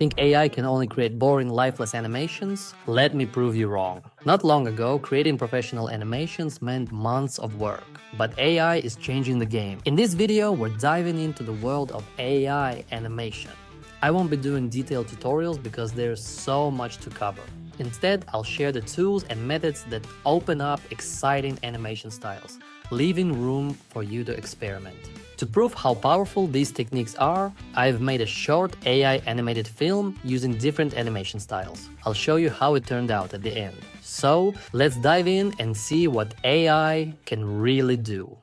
Think AI can only create boring, lifeless animations? Let me prove you wrong. Not long ago, creating professional animations meant months of work. But AI is changing the game. In this video, we're diving into the world of AI animation. I won't be doing detailed tutorials because there's so much to cover. Instead, I'll share the tools and methods that open up exciting animation styles, leaving room for you to experiment. To prove how powerful these techniques are, I've made a short AI animated film using different animation styles. I'll show you how it turned out at the end. So, let's dive in and see what AI can really do.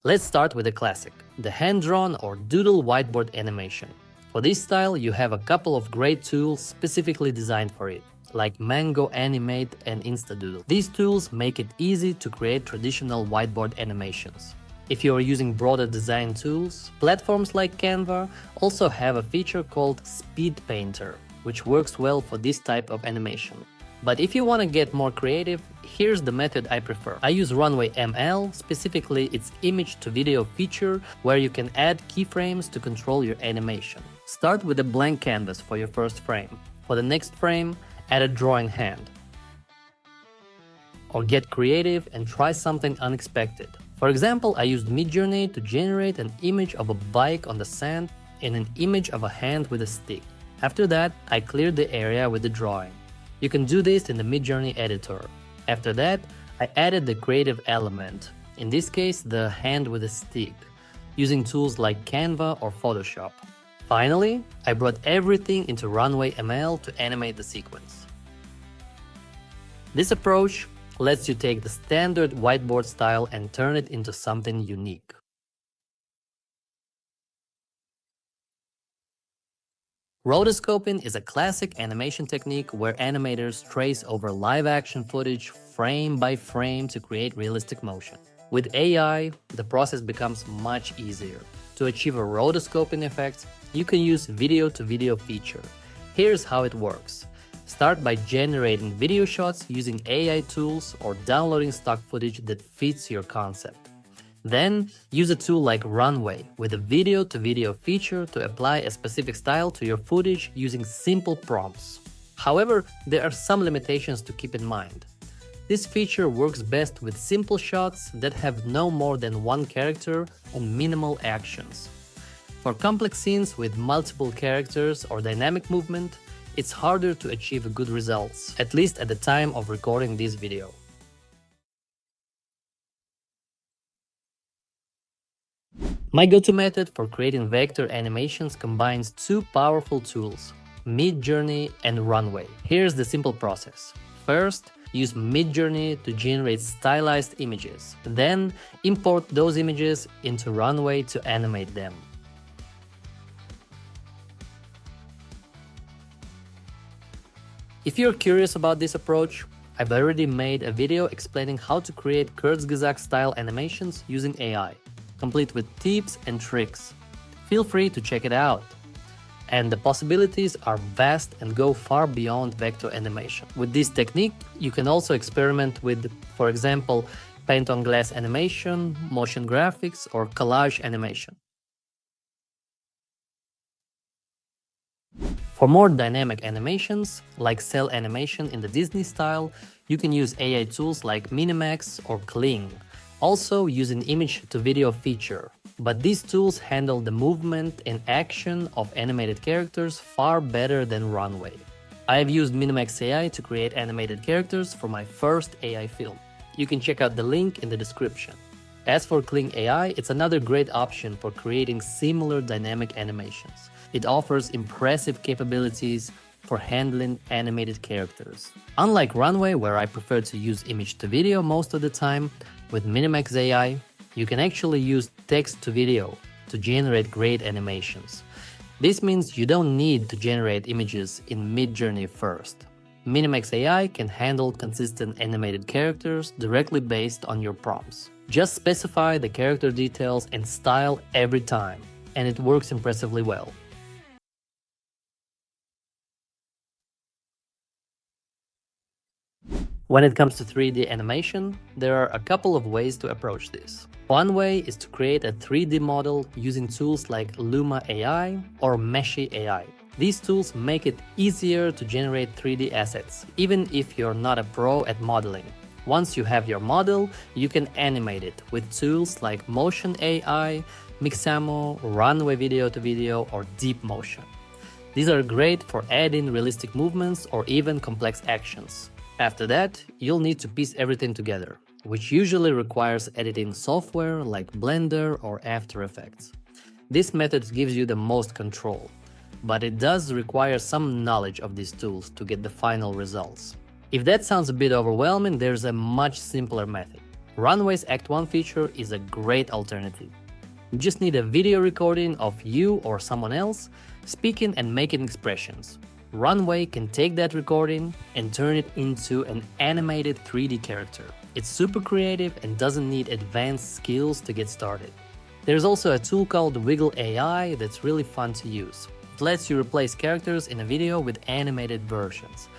Let's start with a classic, the hand-drawn or Doodle whiteboard animation. For this style, you have a couple of great tools specifically designed for it, like Mango Animate and Instadoodle. These tools make it easy to create traditional whiteboard animations. If you are using broader design tools, platforms like Canva also have a feature called Speed Painter, which works well for this type of animation. But if you want to get more creative, here's the method I prefer. I use Runway ML, specifically its image-to-video feature, where you can add keyframes to control your animation. Start with a blank canvas for your first frame. For the next frame, add a drawing hand. Or get creative and try something unexpected. For example, I used Midjourney to generate an image of a bike on the sand and an image of a hand with a stick. After that, I cleared the area with the drawing. You can do this in the Midjourney editor. After that, I added the creative element, in this case the hand with a stick, using tools like Canva or Photoshop. Finally, I brought everything into Runway ML to animate the sequence. This approach lets you take the standard whiteboard style and turn it into something unique. Rotoscoping is a classic animation technique where animators trace over live-action footage frame by frame to create realistic motion. With AI, the process becomes much easier. To achieve a rotoscoping effect, you can use video-to-video feature. Here's how it works. Start by generating video shots using AI tools or downloading stock footage that fits your concept. Then, use a tool like Runway with a video-to-video feature to apply a specific style to your footage using simple prompts. However, there are some limitations to keep in mind. This feature works best with simple shots that have no more than one character and minimal actions. For complex scenes with multiple characters or dynamic movement, it's harder to achieve good results, at least at the time of recording this video. My go-to method for creating vector animations combines two powerful tools, Midjourney and Runway. Here's the simple process. First, use Midjourney to generate stylized images. Then, import those images into Runway to animate them. If you're curious about this approach, I've already made a video explaining how to create Kurzgesagt-style animations using AI, complete with tips and tricks. Feel free to check it out. And the possibilities are vast and go far beyond vector animation. With this technique, you can also experiment with, for example, paint-on-glass animation, motion graphics, or collage animation. For more dynamic animations, like Cel Animation in the Disney style, you can use AI tools like Minimax or Kling. Also use an image-to-video feature, but these tools handle the movement and action of animated characters far better than Runway. I have used Minimax AI to create animated characters for my first AI film. You can check out the link in the description. As for Kling AI, it's another great option for creating similar dynamic animations. It offers impressive capabilities for handling animated characters. Unlike Runway, where I prefer to use image-to-video most of the time, with Minimax AI, you can actually use text-to-video to generate great animations. This means you don't need to generate images in Midjourney first. Minimax AI can handle consistent animated characters directly based on your prompts. Just specify the character details and style every time, and it works impressively well. When it comes to 3D animation, there are a couple of ways to approach this. One way is to create a 3D model using tools like Luma AI or Meshi AI. These tools make it easier to generate 3D assets, even if you're not a pro at modeling. Once you have your model, you can animate it with tools like Motion AI, Mixamo, Runway Video to Video, or Deep Motion. These are great for adding realistic movements or even complex actions. After that, you'll need to piece everything together, which usually requires editing software like Blender or After Effects. This method gives you the most control, but it does require some knowledge of these tools to get the final results. If that sounds a bit overwhelming, there's a much simpler method. Runway's Act 1 feature is a great alternative. You just need a video recording of you or someone else speaking and making expressions. Runway can take that recording and turn it into an animated 3D character. It's super creative and doesn't need advanced skills to get started. There's also a tool called Wiggle AI that's really fun to use. It lets you replace characters in a video with animated versions.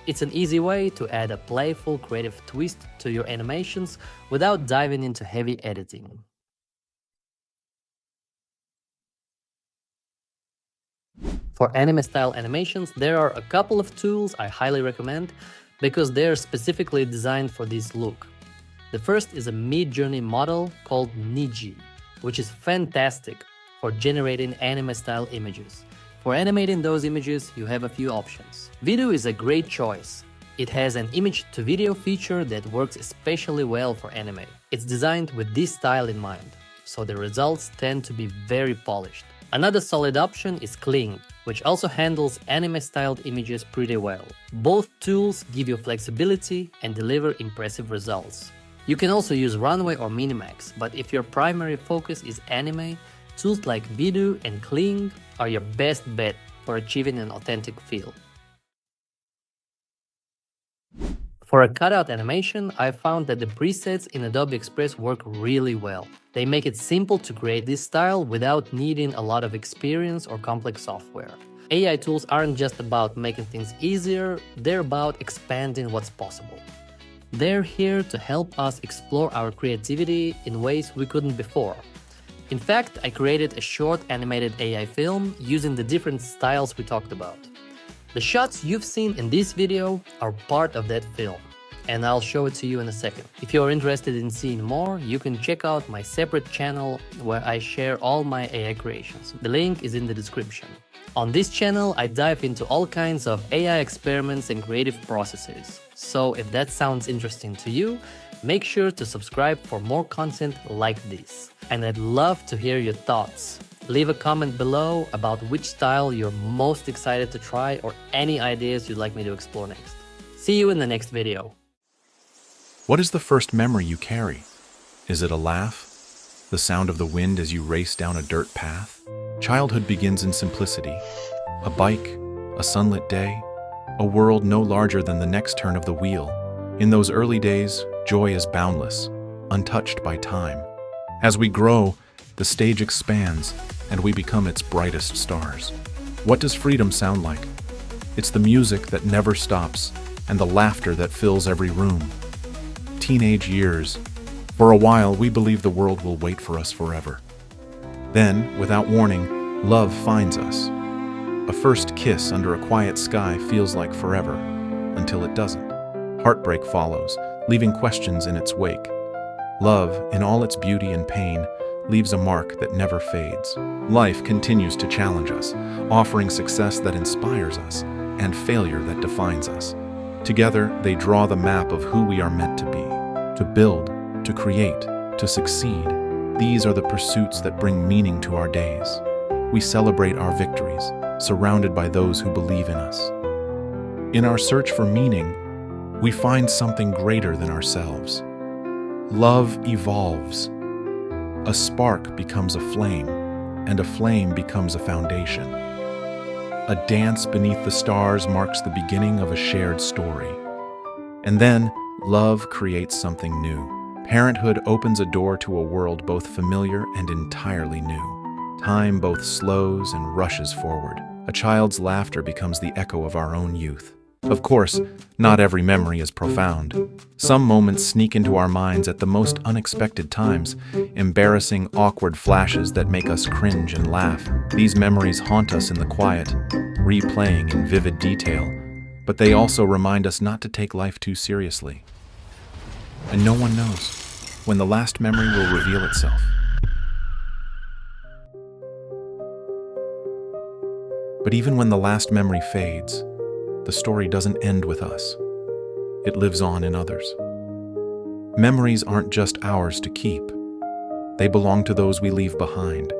It's an easy way to add a playful, creative twist to your animations without diving into heavy editing. For anime-style animations, there are a couple of tools I highly recommend because they're specifically designed for this look. The first is a mid-journey model called Niji, which is fantastic for generating anime-style images. For animating those images, you have a few options. Video is a great choice. It has an image-to-video feature that works especially well for anime. It's designed with this style in mind, so the results tend to be very polished. Another solid option is Kling, which also handles anime-styled images pretty well. Both tools give you flexibility and deliver impressive results. You can also use Runway or Minimax, but if your primary focus is anime, tools like Vidu and Kling are your best bet for achieving an authentic feel. For a cutout animation, I found that the presets in Adobe Express work really well. They make it simple to create this style without needing a lot of experience or complex software. AI tools aren't just about making things easier, they're about expanding what's possible. They're here to help us explore our creativity in ways we couldn't before. In fact, I created a short animated AI film using the different styles we talked about. The shots you've seen in this video are part of that film, and I'll show it to you in a second. If you're interested in seeing more, you can check out my separate channel where I share all my AI creations. The link is in the description. On this channel, I dive into all kinds of AI experiments and creative processes. So if that sounds interesting to you, make sure to subscribe for more content like this. And I'd love to hear your thoughts. Leave a comment below about which style you're most excited to try or any ideas you'd like me to explore next. See you in the next video. What is the first memory you carry? Is it a laugh? The sound of the wind as you race down a dirt path? Childhood begins in simplicity. A bike, a sunlit day, a world no larger than the next turn of the wheel. In those early days, joy is boundless, untouched by time. As we grow, the stage expands, and we become its brightest stars. What does freedom sound like? It's the music that never stops, and the laughter that fills every room. Teenage years. For a while, we believe the world will wait for us forever. Then, without warning, love finds us. A first kiss under a quiet sky feels like forever, until it doesn't. Heartbreak follows, leaving questions in its wake. Love, in all its beauty and pain, leaves a mark that never fades. Life continues to challenge us, offering success that inspires us and failure that defines us. Together, they draw the map of who we are meant to be, to build, to create, to succeed. These are the pursuits that bring meaning to our days. We celebrate our victories, surrounded by those who believe in us. In our search for meaning, we find something greater than ourselves. Love evolves. A spark becomes a flame, and a flame becomes a foundation. A dance beneath the stars marks the beginning of a shared story. And then, love creates something new. Parenthood opens a door to a world both familiar and entirely new. Time both slows and rushes forward. A child's laughter becomes the echo of our own youth. Of course, not every memory is profound. Some moments sneak into our minds at the most unexpected times, embarrassing, awkward flashes that make us cringe and laugh. These memories haunt us in the quiet, replaying in vivid detail, but they also remind us not to take life too seriously. And no one knows when the last memory will reveal itself. But even when the last memory fades, the story doesn't end with us. It lives on in others. Memories aren't just ours to keep. They belong to those we leave behind.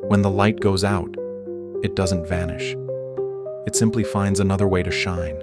When the light goes out, it doesn't vanish. It simply finds another way to shine.